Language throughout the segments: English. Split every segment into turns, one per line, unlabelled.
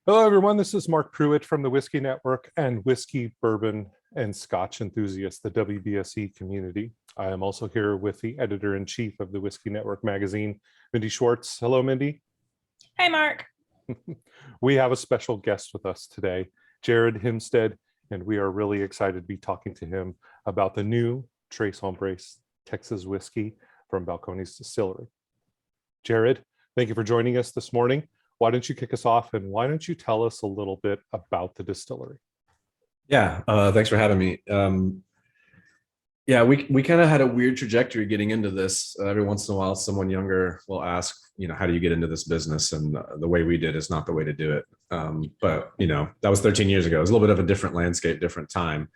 Hello, everyone. This is Mark Pruett from the Whiskey Network and Whiskey, Bourbon, and Scotch Enthusiasts, the WBSE community. I am also here with the editor-in-chief of the Whiskey Network magazine, Mindy Schwartz. Hello, Mindy.
Hey, Mark.
We have a special guest with us today, Jared Himstedt, and we are really excited to be talking to him about the new Tres Hombres Texas whiskey from Balcones Distillery. Jared, thank you for joining us this morning. Why don't you kick us off, and why don't you tell us a little bit about the distillery?
Yeah, thanks for having me. We kind of had a weird trajectory getting into this. Every once in a while, someone younger will ask, how do you get into this business? And the way we did is not the way to do it. But that was 13 years ago. It was a little bit of a different landscape, different time.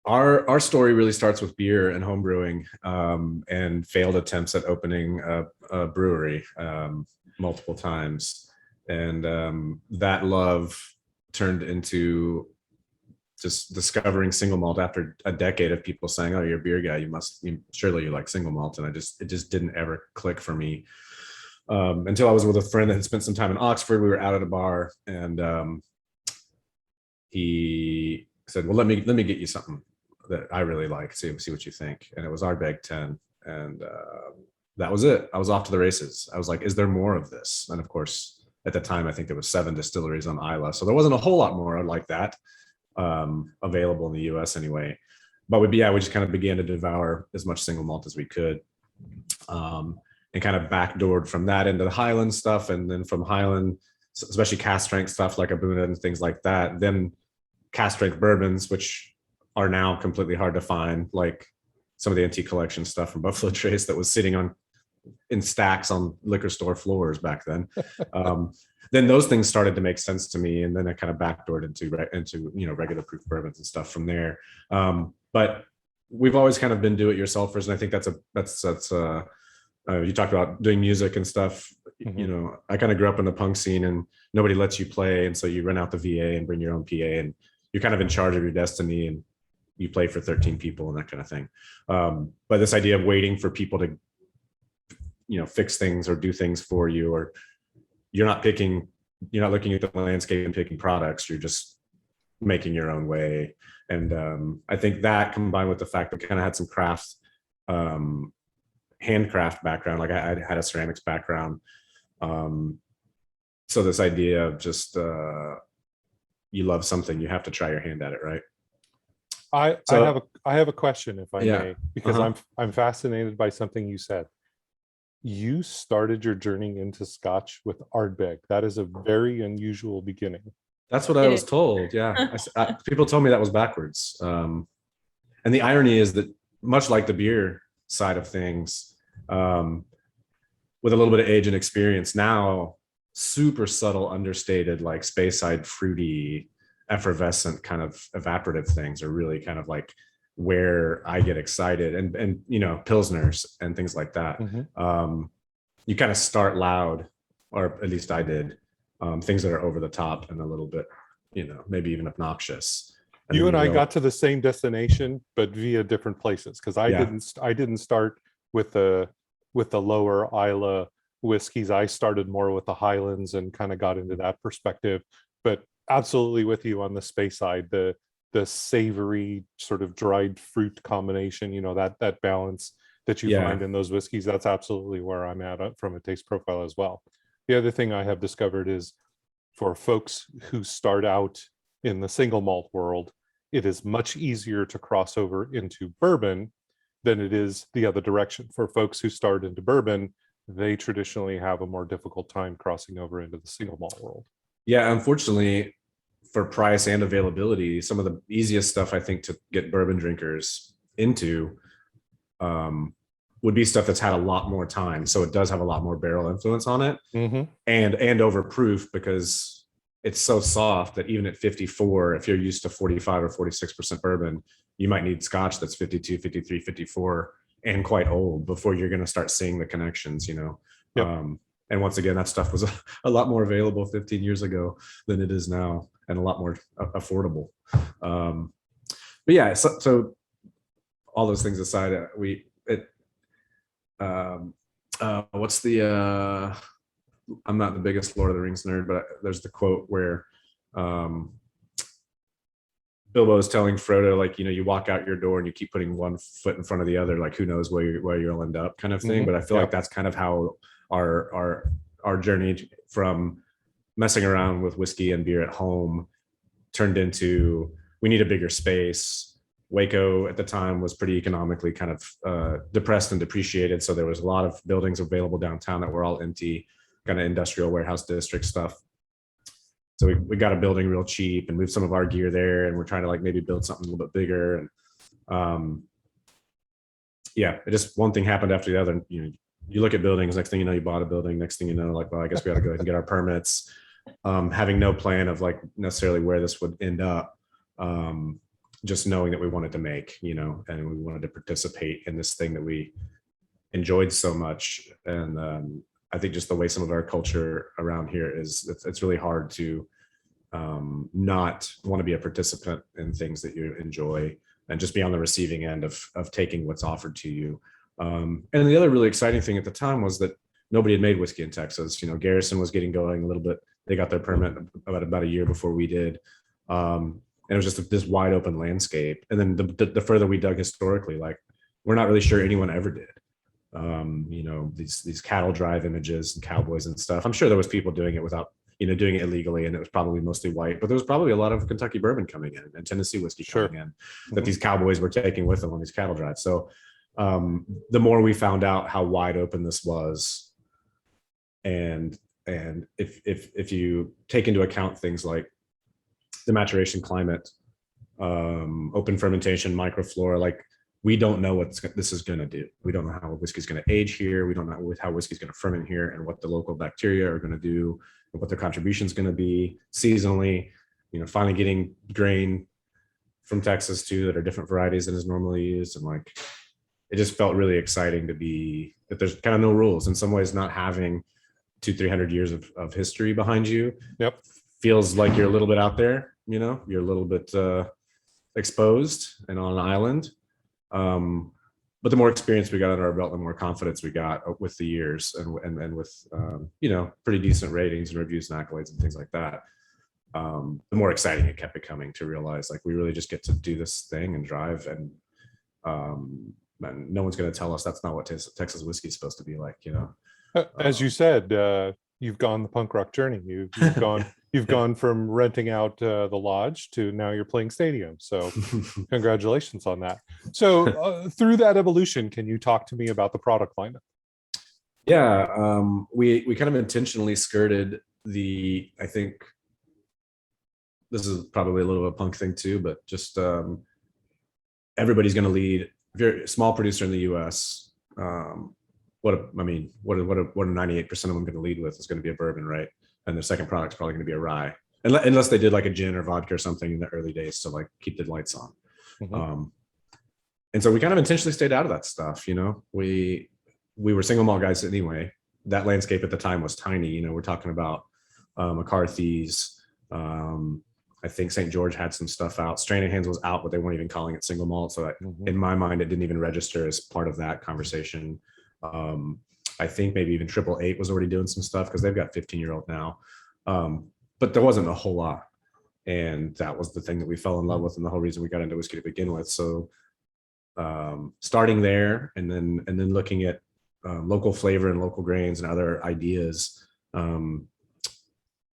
Our story really starts with beer and home brewing, and failed attempts at opening a brewery multiple times. And that love turned into just discovering single malt after a decade of people saying, "Oh, you're a beer guy. Surely you like single malt." And it just didn't ever click for me until I was with a friend that had spent some time in Oxford. We were out at a bar, and he said, "Well, let me get you something that I really like. See what you think." And it was Ardbeg 10, and that was it. I was off to the races. I was like, "Is there more of this?" And of course, at the time, I think there was 7 distilleries on Isla, so there wasn't a whole lot more like that available in the U.S. anyway. But we just kind of began to devour as much single malt as we could, and kind of backdoored from that into the Highland stuff, and then from Highland, especially cask strength stuff like Abuna and things like that, then cask strength bourbons, which are now completely hard to find, like some of the antique collection stuff from Buffalo Trace that was sitting in stacks on liquor store floors back then. Then those things started to make sense to me, and then I kind of backdoored into regular proof bourbons and stuff from there. But we've always kind of been do-it-yourselfers, and I think that's you talked about doing music and stuff. Mm-hmm. I kind of grew up in the punk scene, and nobody lets you play, and so you rent out the VA and bring your own PA, and you're kind of in charge of your destiny, and you play for 13 people and that kind of thing. But this idea of waiting for people to fix things or do things for you, or you're not looking at the landscape and picking products, you're just making your own way. And I think that, combined with the fact that we kind of had some craft, handcraft background, like I had a ceramics background. So this idea of just you love something, you have to try your hand at it, right?
I have a question, if I may, because I'm fascinated by something you said. You started your journey into Scotch with Ardbeg. That is a very unusual beginning.
That's what I was told. Yeah, people told me that was backwards. And the irony is that, much like the beer side of things, with a little bit of age and experience now, super subtle, understated, like Speyside, fruity, effervescent kind of evaporative things are really kind of like where I get excited, and pilsners and things like that. Mm-hmm. You kind of start loud, or at least I did, things that are over the top and a little bit, maybe even obnoxious.
You and I got to the same destination, but via different places, because I didn't start with the lower Isla whiskeys. I started more with the Highlands and kind of got into that perspective. But absolutely with you on the Speyside, the savory sort of dried fruit combination, that balance that you find in those whiskeys, that's absolutely where I'm at from a taste profile as well. The other thing I have discovered is, for folks who start out in the single malt world, it is much easier to cross over into bourbon than it is the other direction. For folks who start into bourbon, they traditionally have a more difficult time crossing over into the single malt world.
Yeah, unfortunately, for price and availability, some of the easiest stuff I think to get bourbon drinkers into would be stuff that's had a lot more time, so it does have a lot more barrel influence on it. Mm-hmm. and overproof, because it's so soft that even at 54, if you're used to 45 or 46% bourbon, you might need Scotch that's 52, 53, 54 and quite old before you're going to start seeing the connections. Yep. And once again, that stuff was a lot more available 15 years ago than it is now, and a lot more affordable. But yeah, so all those things aside, what's the I'm not the biggest Lord of the Rings nerd, but there's the quote where Bilbo is telling Frodo, like, you know, you walk out your door and you keep putting one foot in front of the other, like who knows where you'll end up, kind of thing. But I feel like that's kind of how our journey from messing around with whiskey and beer at home turned into, we need a bigger space. Waco at the time was pretty economically kind of depressed and depreciated, so there was a lot of buildings available downtown that were all empty, kind of industrial warehouse district stuff. So we got a building real cheap and moved some of our gear there, and we're trying to like maybe build something a little bit bigger. And yeah, it just, one thing happened after the other. And, you know, you look at buildings, next thing you know, you bought a building. Next thing you know, like, well, I guess we got to go ahead and get our permits. Having no plan of like necessarily where this would end up. Just knowing that we wanted to make, you know, and we wanted to participate in this thing that we enjoyed so much. And I think just the way some of our culture around here is, it's really hard to not want to be a participant in things that you enjoy and just be on the receiving end of taking what's offered to you. And the other really exciting thing at the time was that nobody had made whiskey in Texas. You know, Garrison was getting going a little bit. They got their permit about a year before we did. And it was just this wide open landscape. And then the further we dug historically, like, we're not really sure anyone ever did. You know, these cattle drive images and cowboys and stuff. I'm sure there was people doing it without, you know, doing it illegally, and it was probably mostly white, but there was probably a lot of Kentucky bourbon coming in and Tennessee whiskey coming in that these cowboys were taking with them on these cattle drives. So the more we found out how wide open this was, and if you take into account things like the maturation climate, open fermentation, microflora, like, we don't know what this is going to do. We don't know how whiskey is going to age here. We don't know how whiskey is going to ferment here, and what the local bacteria are going to do, and what their contribution is going to be seasonally. You know, finally getting grain from Texas too that are different varieties than is normally used, and like, it just felt really exciting to be that there's kind of no rules. In some ways, not having 200-300 years of history behind you, feels like you're a little bit out there. You know, you're a little bit exposed and on an island. But the more experience we got under our belt, the more confidence we got with the years, and with you know, pretty decent ratings and reviews and accolades and things like that. The more exciting it kept becoming, to realize like, we really just get to do this thing and drive, and no one's going to tell us that's not what Texas whiskey is supposed to be like, you know.
As you said, you've gone the punk rock journey. You've gone from renting out the lodge to now you're playing stadium. So congratulations on that. So through that evolution, can you talk to me about the product lineup?
Yeah, we kind of intentionally skirted I think this is probably a little bit of a punk thing too, but just everybody's going to lead. If you're a small producer in the US, what are 98% of them going to lead with is going to be a bourbon, right? And their second product is probably going to be a rye, unless they did like a gin or vodka or something in the early days to like keep the lights on. And so we kind of intentionally stayed out of that stuff. You know, we were single malt guys anyway. That landscape at the time was tiny. You know, we're talking about McCarthy's. I think St. George had some stuff out. Stranahan's was out, but they weren't even calling it single malt. So in my mind, it didn't even register as part of that conversation. I think maybe even 888 was already doing some stuff, because they've got 15-year-old now. But there wasn't a whole lot. And that was the thing that we fell in love with, and the whole reason we got into whiskey to begin with. So starting there, and then looking at local flavor and local grains and other ideas, you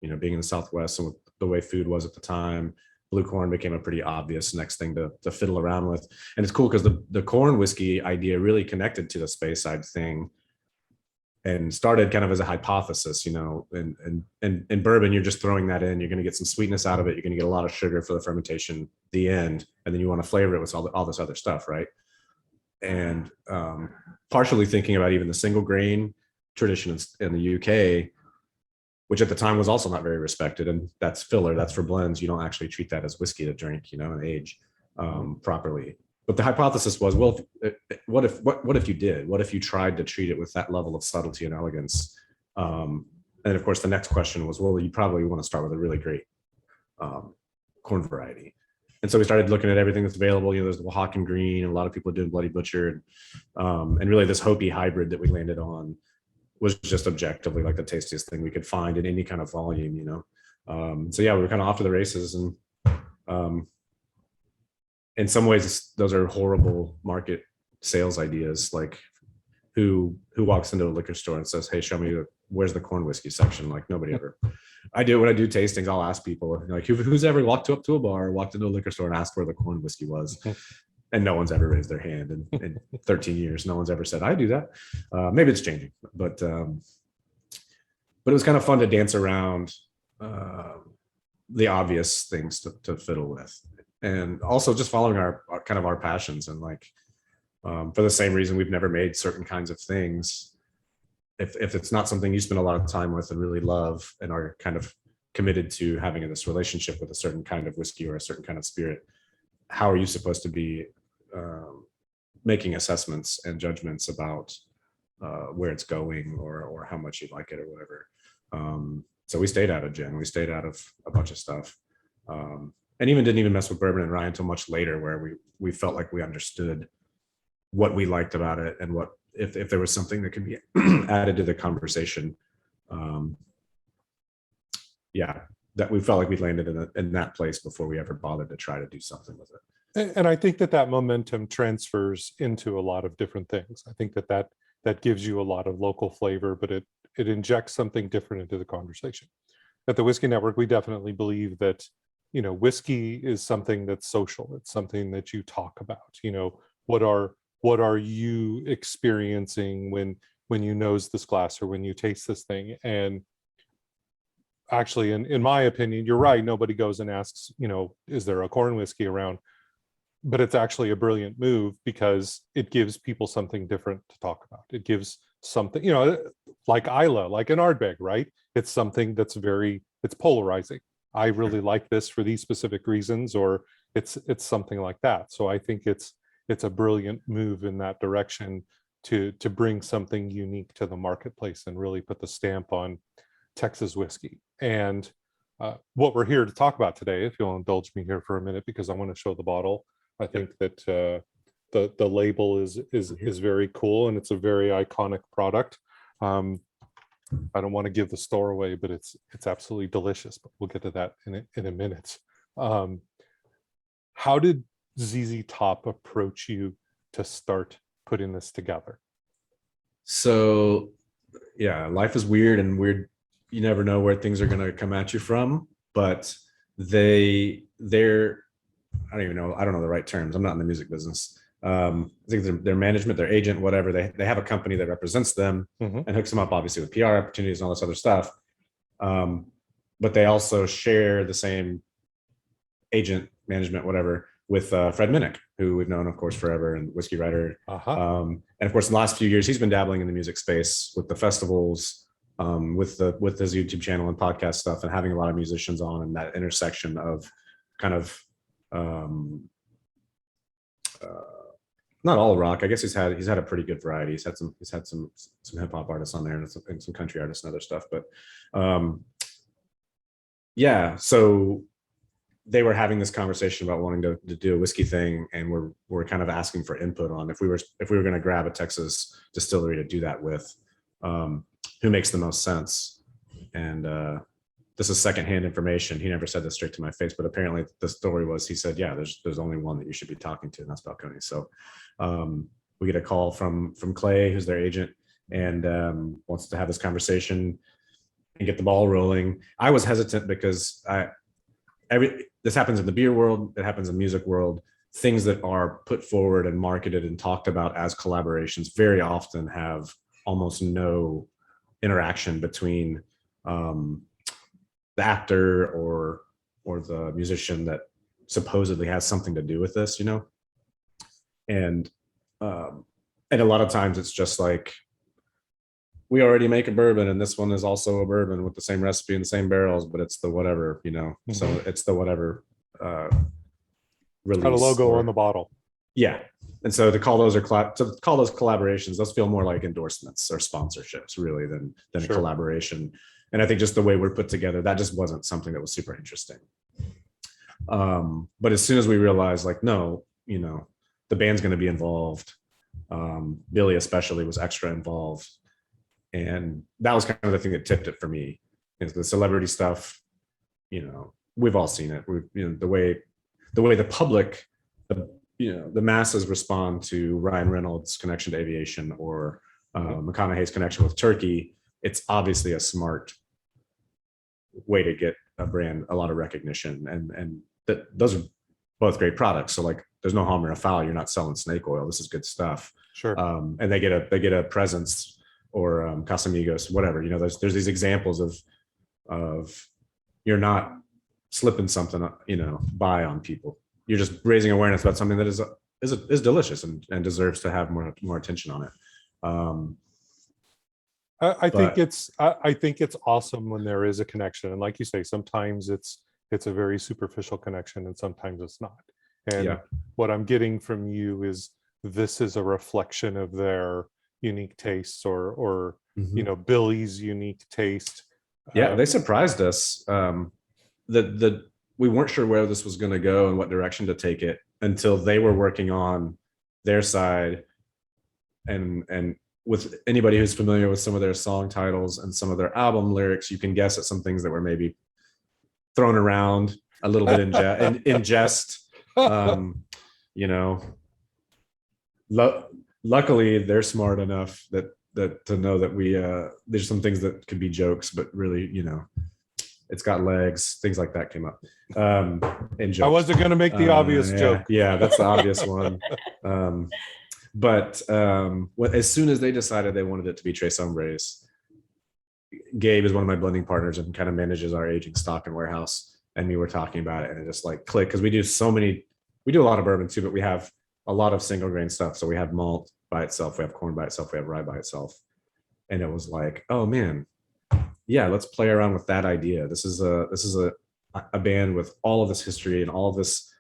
know, being in the Southwest and with the way food was at the time, blue corn became a pretty obvious next thing to fiddle around with. And it's cool because the corn whiskey idea really connected to the space side thing, and started kind of as a hypothesis, you know, and bourbon, you're just throwing that in, you're going to get some sweetness out of it. You're going to get a lot of sugar for the fermentation, the end, and then you want to flavor it with all this other stuff. Right. And partially thinking about even the single grain tradition in the UK, which at the time was also not very respected. And that's filler, that's for blends. You don't actually treat that as whiskey to drink, you know, and age properly. But the hypothesis was, well, what if you did? What if you tried to treat it with that level of subtlety and elegance? And of course, the next question was, well, you probably want to start with a really great corn variety. And so we started looking at everything that's available. You know, there's the Oaxacan green, and a lot of people are doing Bloody Butcher, and really this Hopi hybrid that we landed on was just objectively like the tastiest thing we could find in any kind of volume, so yeah, we were kind of off to the races. And in some ways those are horrible market sales ideas. Like who walks into a liquor store and says, hey, show me where's the corn whiskey section? Like nobody ever. I do when I do tastings, I'll ask people like who's ever walked up to a bar, walked into a liquor store and asked where the corn whiskey was. And no one's ever raised their hand in 13 years. No one's ever said, I do that. Maybe it's changing, but it was kind of fun to dance around the obvious things to fiddle with. And also just following our kind of our passions. And like, for the same reason we've never made certain kinds of things. If it's not something you spend a lot of time with and really love and are kind of committed to having this relationship with a certain kind of whiskey or a certain kind of spirit, how are you supposed to be making assessments and judgments about where it's going or how much you like it or whatever. So we stayed out of gin, we stayed out of a bunch of stuff, and even didn't mess with bourbon and rye until much later, where we felt like we understood what we liked about it and what if there was something that could be added to the conversation. That we felt like we landed in that place before we ever bothered to try to do something with it.
And I think that momentum transfers into a lot of different things. I think that gives you a lot of local flavor, but it injects something different into the conversation. At the Whiskey Network, we definitely believe that, whiskey is something that's social. It's something that you talk about. What are you experiencing when you nose this glass or when you taste this thing? And actually, in my opinion, you're right. Nobody goes and asks, is there a corn whiskey around? But it's actually a brilliant move because it gives people something different to talk about. It gives something, like Isla, like an Ardbeg, right? It's something that's it's polarizing. I really like this for these specific reasons, or it's something like that. So I think it's a brilliant move in that direction to bring something unique to the marketplace and really put the stamp on Texas whiskey. And what we're here to talk about today, if you'll indulge me here for a minute, because I want to show the bottle. I think that the label is very cool, and it's a very iconic product. I don't want to give the store away, but it's absolutely delicious. But we'll get to that in a minute. How did ZZ Top approach you to start putting this together?
So, yeah, life is weird and weird. You never know where things are going to come at you from, but they're I don't know the right terms. I'm not in the music business. I think their management, their agent, whatever, they have a company that represents them and hooks them up, obviously, with PR opportunities and all this other stuff. But they also share the same agent, management, whatever, with Fred Minnick, who we've known, of course, forever, and whiskey writer. And of course, in the last few years, he's been dabbling in the music space with the festivals, with his YouTube channel and podcast stuff, and having a lot of musicians on, and that intersection of kind of not all rock. I guess he's had a pretty good variety. He's had some hip hop artists on there and some country artists and other stuff. But so they were having this conversation about wanting to do a whiskey thing, and we're kind of asking for input on if we were going to grab a Texas distillery to do that with, who makes the most sense. And this is secondhand information. He never said this straight to my face, but apparently the story was, he said, yeah, there's only one that you should be talking to, and that's Balcones. So we get a call from Clay, who's their agent, and wants to have this conversation and get the ball rolling. I was hesitant because this happens in the beer world, it happens in the music world. Things that are put forward and marketed and talked about as collaborations very often have almost no interaction between the actor or the musician that supposedly has something to do with this, and a lot of times it's just like, we already make a bourbon and this one is also a bourbon with the same recipe and the same barrels, but it's the whatever, so it's the whatever release.
Got a logo on the bottle.
Yeah. And so to call those collaborations, those feel more like endorsements or sponsorships really than a collaboration. And I think just the way we're put together, that just wasn't something that was super interesting. But as soon as we realized, like, no, the band's going to be involved, Billy especially was extra involved, And that was kind of the thing that tipped it for me. Is the celebrity stuff, we've all seen it. The way the public, the masses respond to Ryan Reynolds' connection to aviation, or McConaughey's connection with turkey. It's obviously a smart way to get a brand a lot of recognition, and that those are both great products. So like, there's no harm or a foul. You're not selling snake oil. This is good stuff.
Sure.
And they get a presence, or Casamigos, whatever. There's these examples of you're not slipping something, by on people. You're just raising awareness about something that is delicious and deserves to have more attention on it.
I think it's awesome when there is a connection, and like you say, sometimes it's a very superficial connection, and sometimes it's not. And what I'm getting from you is this is a reflection of their unique tastes, or Billy's unique taste.
They surprised us. That we weren't sure where this was going to go and what direction to take it until they were working on their side, and with anybody who's familiar with some of their song titles and some of their album lyrics, you can guess at some things that were maybe thrown around a little bit in jest. Luckily they're smart enough that to know that there's some things that could be jokes, but really, it's got legs. Things like that came up. And
I wasn't going to make the obvious joke.
Yeah, that's the obvious one. But as soon as they decided they wanted it to be Tres Hombres, Gabe is one of my blending partners and kind of manages our aging stock and warehouse. And we were talking about it, and it just like clicked, because we do a lot of bourbon too, but we have a lot of single grain stuff. So we have malt by itself, we have corn by itself, we have rye by itself. And it was like, oh man, yeah, let's play around with that idea. This is a band with all of this history and all of this,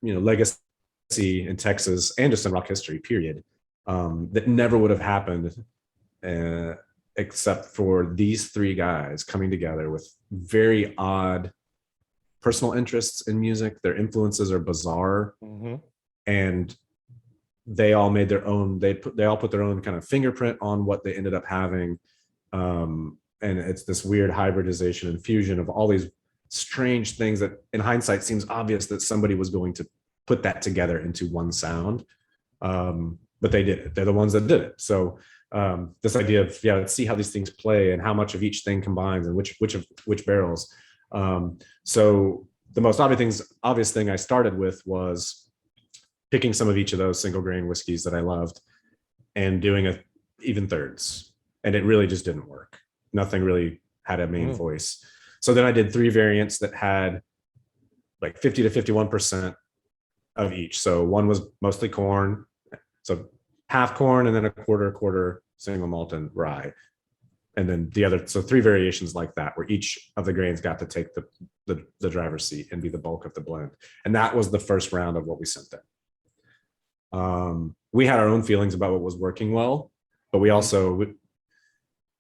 legacy in Texas and just in rock history, period, that never would have happened except for these three guys coming together with very odd personal interests in music. Their influences are bizarre, and they all made their own. They all put their own kind of fingerprint on what they ended up having, and it's this weird hybridization and fusion of all these strange things that, in hindsight, seems obvious that somebody was going to put that together into one sound, but they did it. They're the ones that did it. So this idea of let's see how these things play and how much of each thing combines and which barrels. So the most obvious thing I started with was picking some of each of those single grain whiskeys that I loved and doing even thirds, and it really just didn't work. Nothing really had a main voice. So then I did 3 variants that had like 50 to 51% of each. So one was mostly corn, so half corn, and then a quarter single malt and rye. And then the other, so 3 variations like that, where each of the grains got to take the driver's seat and be the bulk of the blend. And that was the first round of what we sent them. We had our own feelings about what was working well, but we also,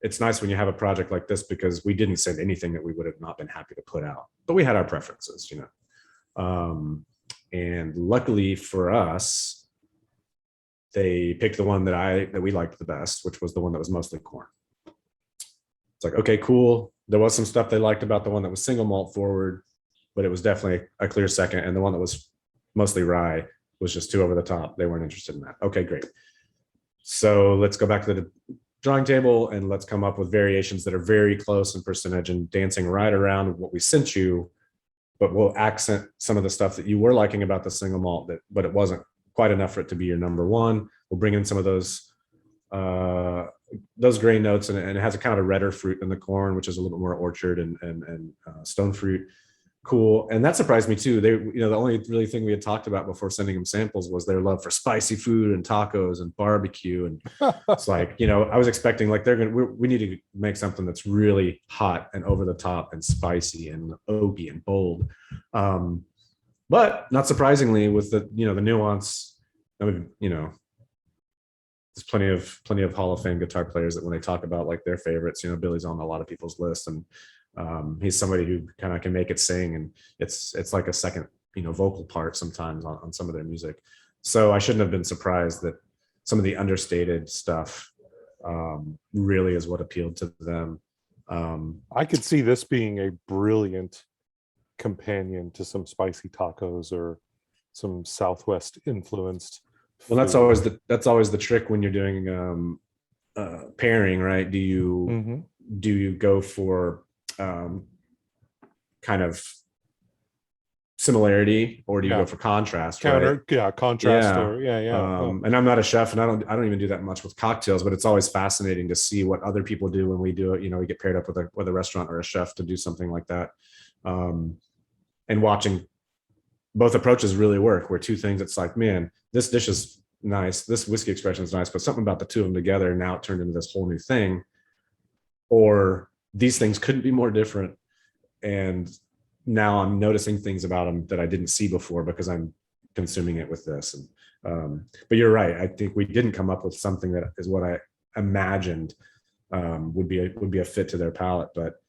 it's nice when you have a project like this, because we didn't send anything that we would have not been happy to put out, but we had our preferences, and luckily for us, they picked the one that we liked the best, which was the one that was mostly corn. It's like, okay, cool. There was some stuff they liked about the one that was single malt forward, but it was definitely a clear second. And the one that was mostly rye was just too over the top. They weren't interested in that. Okay, great. So let's go back to the drawing table and let's come up with variations that are very close in percentage and dancing right around what we sent you, but we'll accent some of the stuff that you were liking about the single malt, but it wasn't quite enough for it to be your number one. We'll bring in some of those grain notes, and it has a kind of a redder fruit in the corn, which is a little bit more orchard and stone fruit. Cool. And that surprised me too. They, the only really thing we had talked about before sending them samples was their love for spicy food and tacos and barbecue. And it's like, I was expecting like we need to make something that's really hot and over the top and spicy and oaky and bold. But not surprisingly, with the nuance, there's plenty of Hall of Fame guitar players that when they talk about like their favorites, Billy's on a lot of people's lists, and he's somebody who kind of can make it sing, and it's like a second vocal part sometimes on some of their music. So I shouldn't have been surprised that some of the understated stuff really is what appealed to them.
I could see this being a brilliant companion to some spicy tacos or some Southwest influenced.
Well, that's always the trick when you're doing pairing, right? Do you go for kind of similarity, or do you go for contrast?
Contrast,
Yeah.
or
and I'm not a chef, and I don't even do that much with cocktails, but it's always fascinating to see what other people do when we do it. We get paired up with a restaurant or a chef to do something like that, and watching both approaches really work. Where two things, it's like, man, this dish is nice, this whiskey expression is nice, but something about the two of them together, now it turned into this whole new thing. Or these things couldn't be more different, and now I'm noticing things about them that I didn't see before because I'm consuming it with this. And but you're right. I think we didn't come up with something that is what I imagined would be a fit to their palate. But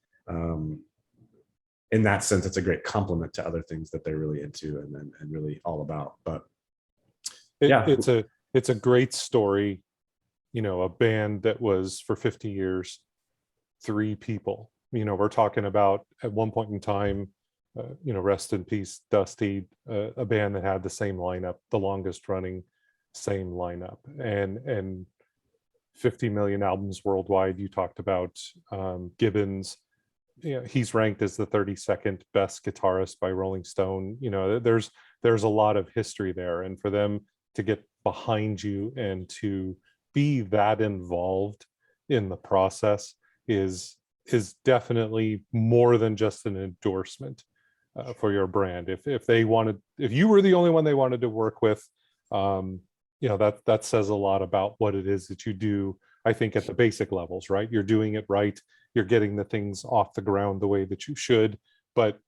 in that sense, it's a great complement to other things that they're really into and really all about. But
it's a great story. A band that was for 50 years, 3 people. We're talking about at one point in time, rest in peace, Dusty, a band that had the same lineup, the longest running same lineup, and 50 million albums worldwide. You talked about Gibbons. He's ranked as the 32nd best guitarist by Rolling Stone. There's a lot of history there, and for them to get behind you and to be that involved in the process is definitely more than just an endorsement for your brand. If you were the only one they wanted to work with, that says a lot about what it is that you do. I think at the basic levels, right? You're doing it right. You're getting the things off the ground the way that you should, but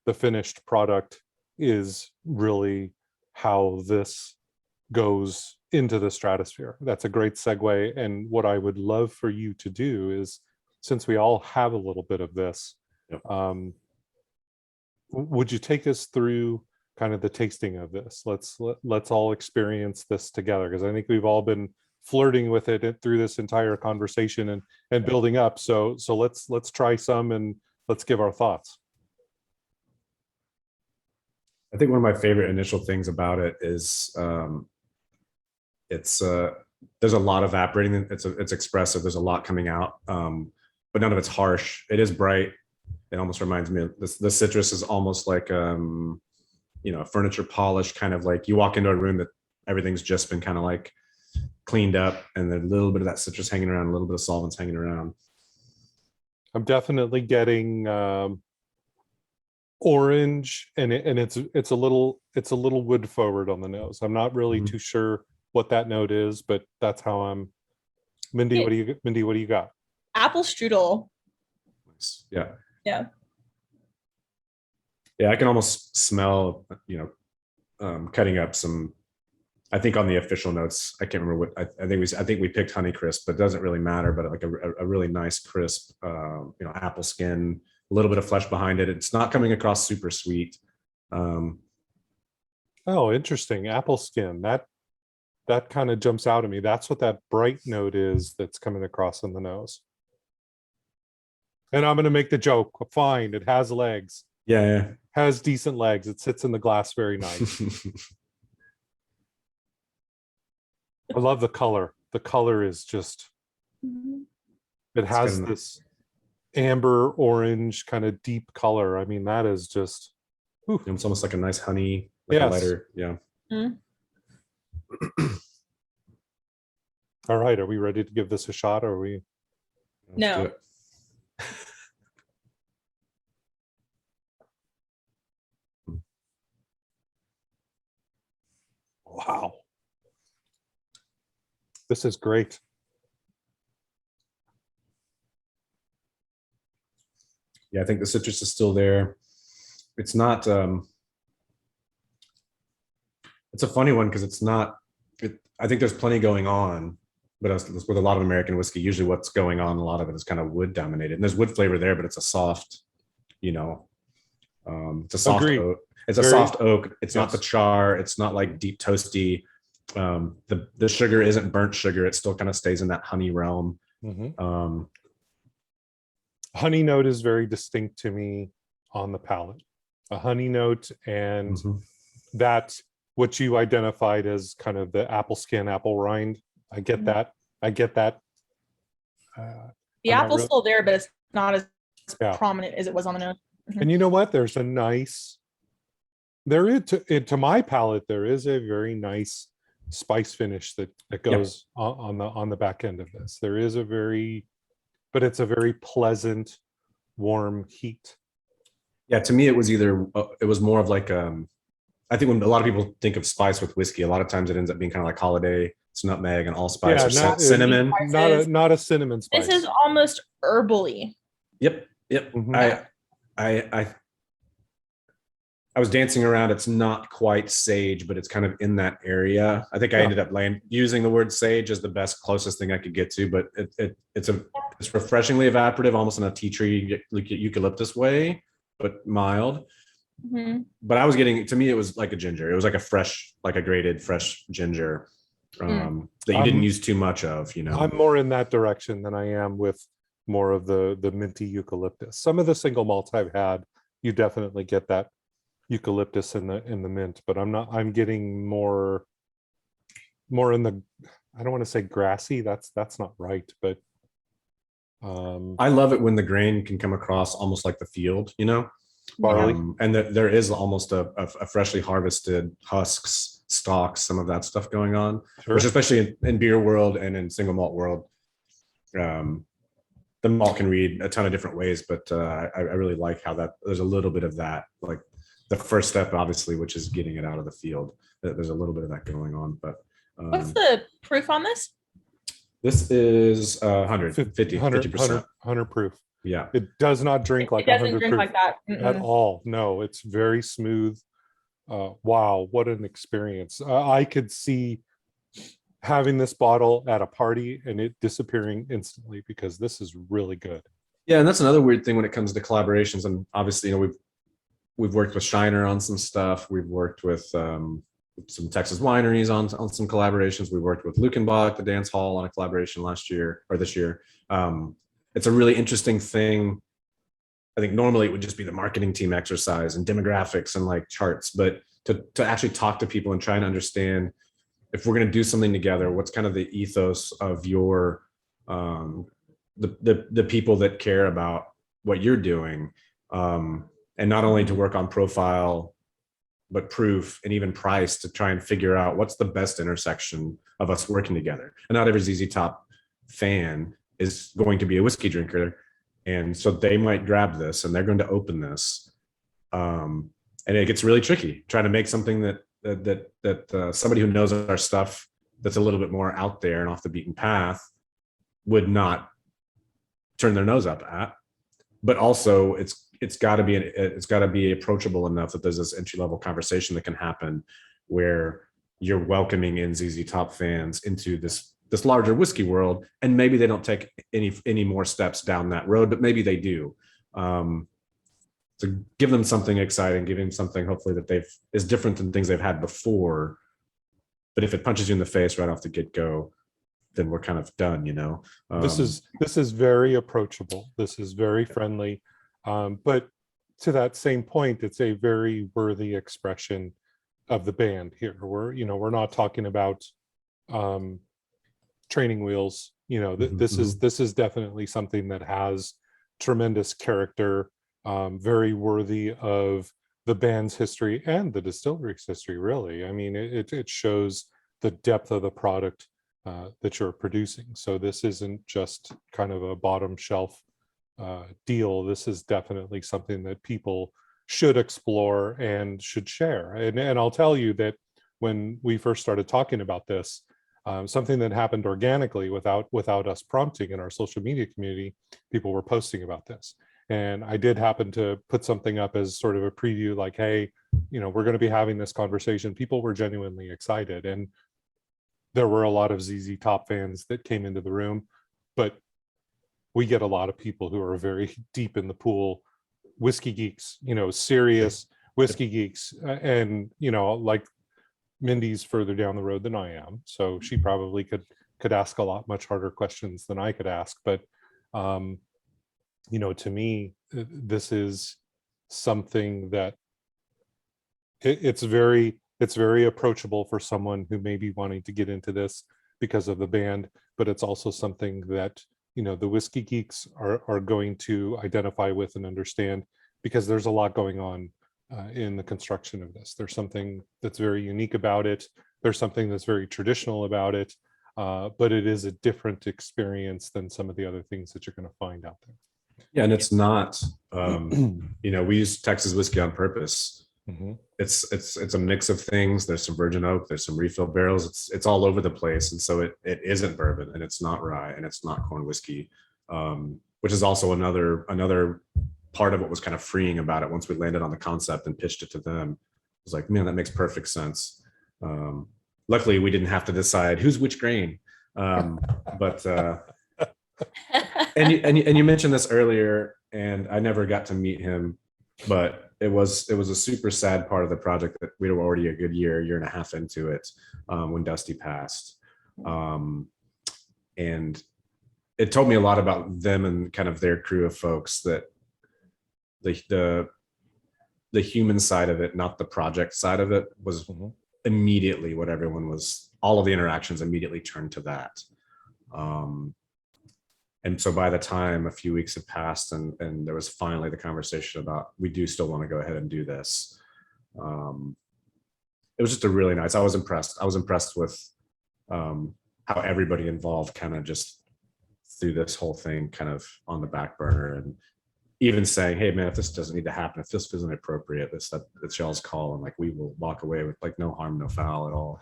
the finished product is really how this goes into the stratosphere. That's a great segue. And what I would love for you to do is, since we all have a little bit of this, would you take us through kind of the tasting of this? Let's all experience this together, because I think we've all been flirting with it through this entire conversation and building up. So let's try some and let's give our thoughts.
I think one of my favorite initial things about it is there's a lot evaporating. It's expressive. There's a lot coming out, but none of it's harsh. It is bright. It almost reminds me of the citrus is almost like a furniture polish, kind of like you walk into a room that everything's just been kind of like cleaned up, and there's a little bit of that citrus hanging around, a little bit of solvents hanging around.
I'm definitely getting orange, and it's a little wood forward on the nose. I'm not really too sure what that note is, but that's how I'm. Mindy, what do you got?
Apple strudel.
Yeah.
Yeah.
Yeah, I can almost smell, cutting up some. I think on the official notes, I can't remember what I think we picked Honeycrisp, but it doesn't really matter. But like a really nice crisp, apple skin, a little bit of flesh behind it. It's not coming across super sweet.
Oh, interesting. Apple skin. That kind of jumps out at me. That's what that bright note is that's coming across in the nose. And I'm going to make the joke. Fine, it has legs.
Yeah.
Has decent legs. It sits in the glass very nice. I love the color. The color is just, it has this amber orange kind of deep color. I mean, that is just,
it's almost like a nice honey, like a lighter. Yeah.
All right. Are we ready to give this a shot? Or are we?
No.
Wow. This is great.
Yeah, I think the citrus is still there. It's not, it's a funny one because it's not, I think there's plenty going on, but with a lot of American whiskey, usually what's going on, a lot of it is kind of wood dominated. And there's wood flavor there, but it's a soft, it's a soft oak. It's a soft oak. It's not the char. It's not like deep toasty. The sugar isn't burnt sugar. It still kind of stays in that honey realm.
Honey note is very distinct to me on the palate. A honey note, and that what you identified as kind of the apple skin, apple rind. I get that. I get that.
The apple's still there, but it's not as prominent as it was on the nose.
And you know what? There's a nice, to my palate, there is a very nice spice finish that goes on the back end of this. There is but it's a very pleasant, warm heat.
Yeah, to me, it was more of like, I think when a lot of people think of spice with whiskey, a lot of times it ends up being kind of like holiday. It's nutmeg and allspice or cinnamon.
Not a cinnamon spice.
This is almost herbally.
Yep. I was dancing around. It's not quite sage, but it's kind of in that area. I think I ended up using the word sage as the closest thing I could get to, but it's refreshingly evaporative, almost in a tea tree eucalyptus way, but mild. But I was getting, to me, it was like a ginger. It was like a fresh, like a grated fresh ginger that you didn't use too much of, you know.
I'm more in that direction than I am with more of the minty eucalyptus. Some of the single malts I've had, you definitely get that eucalyptus in the mint, but I'm getting more in the, I don't want to say grassy, that's not right, but
I love it when the grain can come across almost like the field, you know.
Barley.
And that there is almost a freshly harvested husks, stalks, some of that stuff going on, which especially in beer world and in single malt world, the malt can read a ton of different ways, but I really like how that there's a little bit of that, like the first step, obviously, which is getting it out of the field. There's a little bit of that going on, but
what's the proof on this?
This is 50%.
100 proof.
Yeah,
it does not drink like 100 proof
like that
at all. No, it's very smooth. Wow, what an experience. I could see having this bottle at a party and it disappearing instantly, because this is really good.
Yeah, and that's another weird thing when it comes to collaborations. And obviously, you know, we've worked with Shiner on some stuff. We've worked with some Texas wineries on some collaborations. We worked with Lukenbach, the dance hall, on a collaboration this year. It's a really interesting thing. I think normally it would just be the marketing team exercise and demographics and like charts, but to actually talk to people and try and understand, if we're going to do something together, what's kind of the ethos of your the people that care about what you're doing, and not only to work on profile, but proof and even price, to try and figure out what's the best intersection of us working together. And not every ZZ Top fan is going to be a whiskey drinker, and so they might grab this and they're going to open this, and it gets really tricky trying to make something that somebody who knows our stuff, that's a little bit more out there and off the beaten path, would not turn their nose up at. But also it's got to be approachable enough that there's this entry-level conversation that can happen where you're welcoming in ZZ Top fans into this larger whiskey world, and maybe they don't take any more steps down that road, but maybe they do. To give them something exciting, give them something hopefully that is different than things they've had before. But if it punches you in the face right off the get-go, then we're kind of done, you know.
This is very approachable. This is very friendly. But to that same point, it's a very worthy expression of the band here. We're not talking about training wheels. You know, this is definitely something that has tremendous character, very worthy of the band's history and the distillery's history, really. I mean, it shows the depth of the product that you're producing. So this isn't just kind of a bottom shelf deal. This is definitely something that people should explore and should share. And I'll tell you that when we first started talking about this, something that happened organically without us prompting in our social media community, people were posting about this. And I did happen to put something up as sort of a preview, like, hey, we're going to be having this conversation. People were genuinely excited. And there were a lot of ZZ Top fans that came into the room, but we get a lot of people who are very deep in the pool, whiskey geeks, serious whiskey geeks. And, like Mindy's further down the road than I am, so she probably could ask a lot much harder questions than I could ask. But to me, this is something that it's very approachable for someone who may be wanting to get into this because of the band, but it's also something that the whiskey geeks are going to identify with and understand, because there's a lot going on in the construction of this. There's something that's very unique about it. There's something that's very traditional about it, but it is a different experience than some of the other things that you're going to find out there.
Yeah, and it's not, we use Texas whiskey on purpose.
Mm-hmm.
It's a mix of things. There's some virgin oak, there's some refill barrels. It's all over the place, and so it isn't bourbon, and it's not rye, and it's not corn whiskey, which is also another part of what was kind of freeing about it. Once we landed on the concept and pitched it to them, it was like, man, that makes perfect sense. Luckily, we didn't have to decide who's which grain, but. And you mentioned this earlier, and I never got to meet him, but it was a super sad part of the project that we were already a good year and a half into it when Dusty passed, and it told me a lot about them and kind of their crew of folks, that the human side of it, not the project side of it, was immediately what everyone was. All of the interactions immediately turned to that. And so by the time a few weeks had passed and there was finally the conversation about, we do still want to go ahead and do this. It was just a really nice, I was impressed with how everybody involved kind of just threw this whole thing kind of on the back burner, and even saying, hey man, if this doesn't need to happen, if this isn't appropriate, it's y'all's call, and like, we will walk away with like no harm, no foul at all.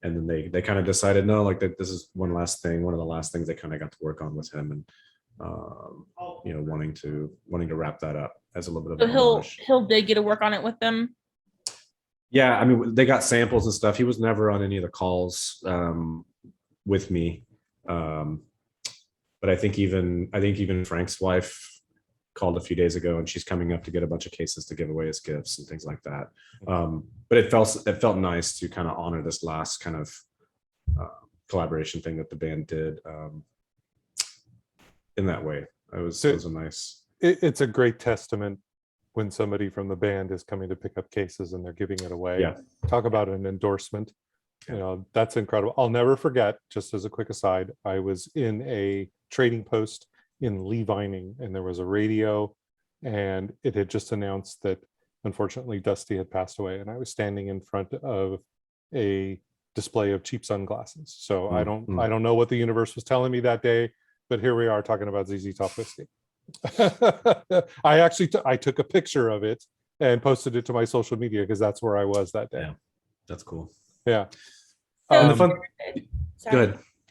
And then they kind of decided, no, like that this is one of the last things they kind of got to work on with him, and wanting to wrap that up as a little bit of
he'll did get to work on it with them.
Yeah, I mean, they got samples and stuff. He was never on any of the calls with me, but I think even Frank's wife called a few days ago, and she's coming up to get a bunch of cases to give away as gifts and things like that. But it felt nice to kind of honor this last kind of collaboration thing that the band did in that way. It was a nice.
It's a great testament when somebody from the band is coming to pick up cases and they're giving it away.
Yeah.
Talk about an endorsement. That's incredible. I'll never forget, just as a quick aside, I was in a trading post in Lee Vining, and there was a radio, and it had just announced that unfortunately Dusty had passed away, and I was standing in front of a display of cheap sunglasses. So I don't know what the universe was telling me that day, but here we are talking about ZZ Top whiskey. I took a picture of it and posted it to my social media, because that's where I was that day.
Yeah, that's cool.
Yeah.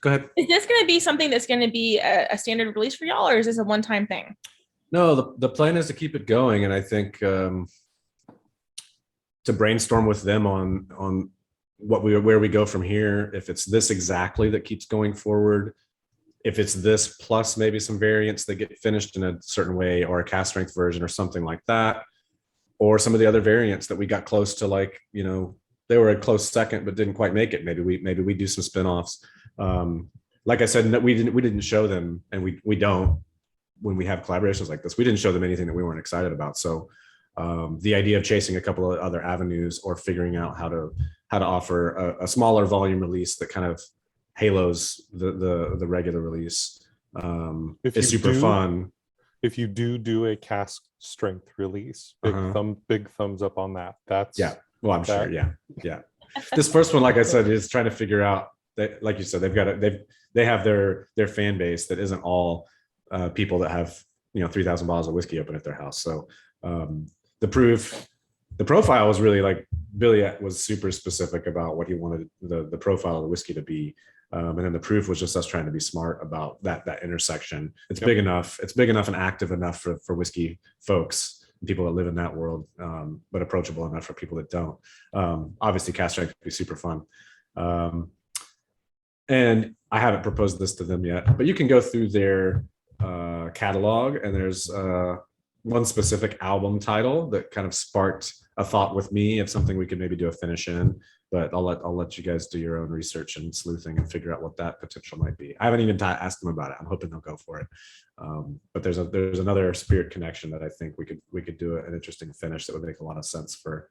Go ahead.
Is this going to be something that's going to be a standard release for y'all, or is this a one-time thing?
No, the plan is to keep it going, and I think to brainstorm with them on where we go from here. If it's this exactly that keeps going forward, if it's this plus maybe some variants that get finished in a certain way, or a cast strength version or something like that, or some of the other variants that we got close to, like, they were a close second but didn't quite make it. Maybe we do some spinoffs. Like I said, we didn't show them, and we don't, when we have collaborations like this, we didn't show them anything that we weren't excited about. So the idea of chasing a couple of other avenues, or figuring out how to offer a smaller volume release that kind of halos the regular release is super fun.
If you do a cask strength release, big thumbs up on that. That's
well, I'm sure. Yeah. This first one, like I said, is trying to figure out that, like you said, they have their fan base that isn't all people that have 3,000 bottles of whiskey open at their house. So the profile was really, like, Billy was super specific about what he wanted the profile of the whiskey to be. And then the proof was just us trying to be smart about that intersection. It's big enough. It's big enough and active enough for whiskey folks, people that live in that world, but approachable enough for people that don't. Obviously, cast strength would be super fun. And I haven't proposed this to them yet, but you can go through their catalog, and there's one specific album title that kind of sparked a thought with me of something we could maybe do a finish in. But I'll let you guys do your own research and sleuthing and figure out what that potential might be. I haven't even asked them about it. I'm hoping they'll go for it. But there's another spirit connection that I think we could do an interesting finish that would make a lot of sense for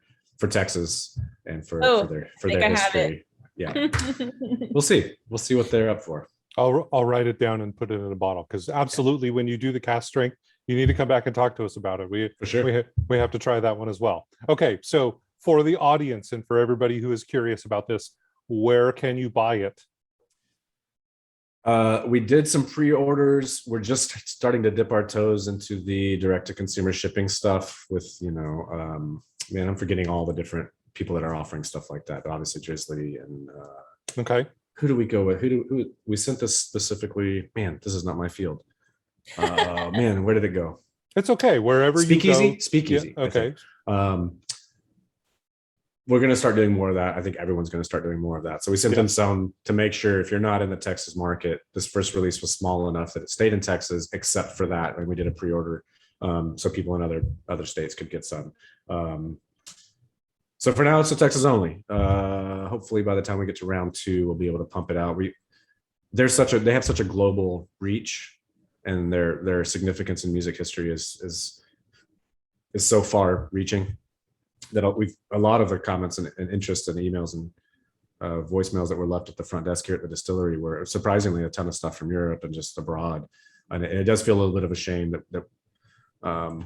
Texas and for their history. Yeah, we'll see what they're up for.
I'll write it down and put it in a bottle, because absolutely, when you do the cast strength, you need to come back and talk to us about it.
For sure.
We have to try that one as well. Okay, so for the audience and for everybody who is curious about this, where can you buy it?
We did some pre-orders. We're just starting to dip our toes into the direct-to-consumer shipping stuff with, man, I'm forgetting all the different people that are offering stuff like that. But obviously, Drizzly and
Okay.
Who do we go with? Who we sent this specifically? Man, this is not my field. Man, where did it go?
It's okay. Wherever
Speakeasy?
you go.
Speakeasy.
Yeah, okay.
We're going to start doing more of that. I think everyone's going to start doing more of that. So we sent them some to make sure, if you're not in the Texas market, this first release was small enough that it stayed in Texas, except for that. And we did a pre-order so people in other states could get some. So for now, it's a Texas only. Hopefully by the time we get to round 2, we'll be able to pump it out. They have such a global reach, and their significance in music history is so far reaching that a lot of the comments and interest and emails and voicemails that were left at the front desk here at the distillery were surprisingly a ton of stuff from Europe and just abroad. And it does feel a little bit of a shame that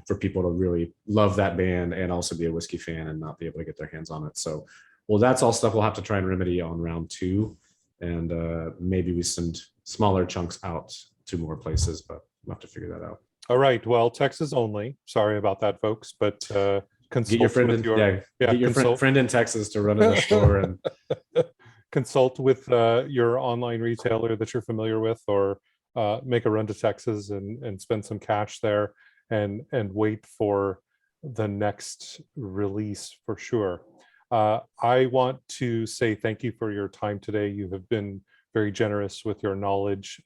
for people to really love that band and also be a whiskey fan and not be able to get their hands on it. So, well, that's all stuff we'll have to try and remedy on round 2. And maybe we send smaller chunks out to more places, but we'll have to figure that out.
All right. Well, Texas only. Sorry about that, folks, but consult
get your friend
with
get your friend in Texas to run in the store and
consult with your online retailer that you're familiar with, or make a run to Texas and spend some cash there and wait for the next release for sure. I want to say thank you for your time today. You have been very generous with your knowledge.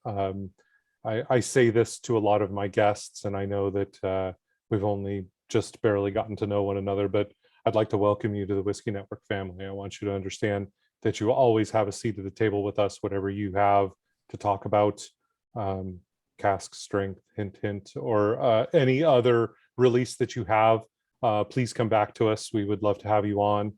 I say this to a lot of my guests, and I know that we've only just barely gotten to know one another, but I'd like to welcome you to the Whiskey Network family. I want you to understand that you always have a seat at the table with us, whatever you have to talk about, cask strength, hint, hint, or any other release that you have. Please come back to us. We would love to have you on.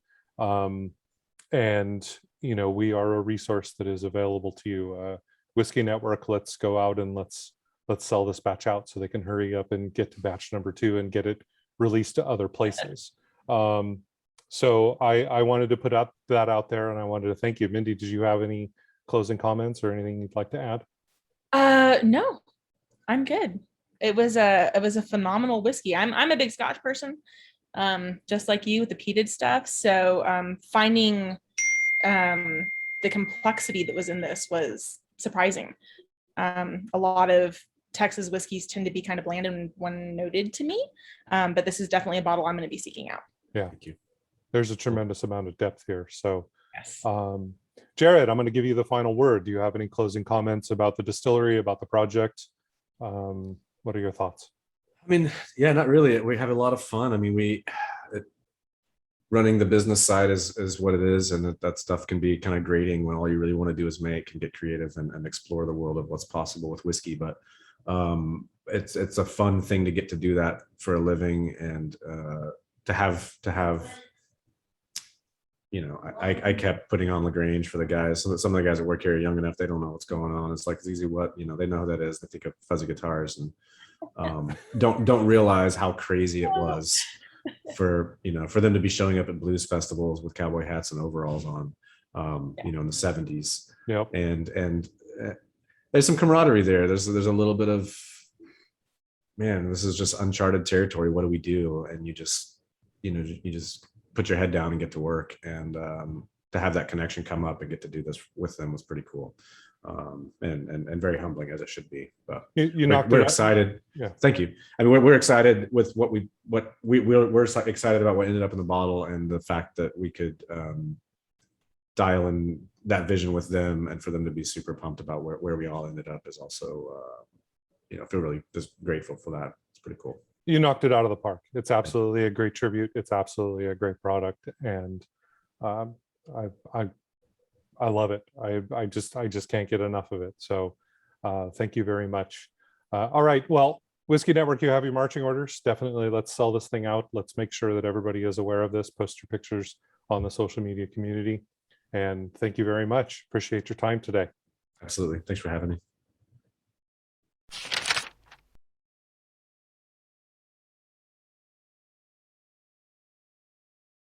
And, we are a resource that is available to you. Whiskey Network, let's go out and let's sell this batch out so they can hurry up and get to batch number 2 and get it released to other places. So I wanted to put that out there, and I wanted to thank you. Mindy, did you have any closing comments or anything you'd like to add?
No, I'm good. It was a phenomenal whiskey. I'm a big Scotch person, just like you with the peated stuff. So finding the complexity that was in this was surprising. A lot of Texas whiskeys tend to be kind of bland and one-noted to me, but this is definitely a bottle I'm going to be seeking out.
Yeah, thank you. There's a tremendous amount of depth here. So,
yes.
Jared, I'm going to give you the final word. Do you have any closing comments about the distillery, about the project? What are your thoughts?
I mean, yeah, not really. We have a lot of fun. I mean, running the business side is what it is, and that stuff can be kind of grating when all you really want to do is make and get creative and explore the world of what's possible with whiskey. But it's a fun thing to get to do that for a living, and to have I kept putting on LaGrange for the guys. Some of the guys that work here are young enough, they don't know what's going on. It's like ZZ what, they know who that is. They think of fuzzy guitars and don't realize how crazy it was for them to be showing up at blues festivals with cowboy hats and overalls on, in the 70s.
Yep.
And there's some camaraderie there. There's a little bit of, man, this is just uncharted territory. What do we do? And you just put your head down and get to work. And to have that connection come up and get to do this with them was pretty cool. And very humbling, as it should be. But we're excited.
Yeah.
Thank you. I mean, we're excited with we're excited about what ended up in the bottle, and the fact that we could dial in that vision with them, and for them to be super pumped about where we all ended up is also, feel really just grateful for that. It's pretty cool.
You knocked it out of the park. It's absolutely a great tribute. It's absolutely a great product, and um, I love it. I just can't get enough of it. So thank you very much. All right, well, Whiskey Network, you have your marching orders. Definitely, let's sell this thing out. Let's make sure that everybody is aware of this. Post your pictures on the social media community. And thank you very much. Appreciate your time today.
Absolutely. Thanks for having me.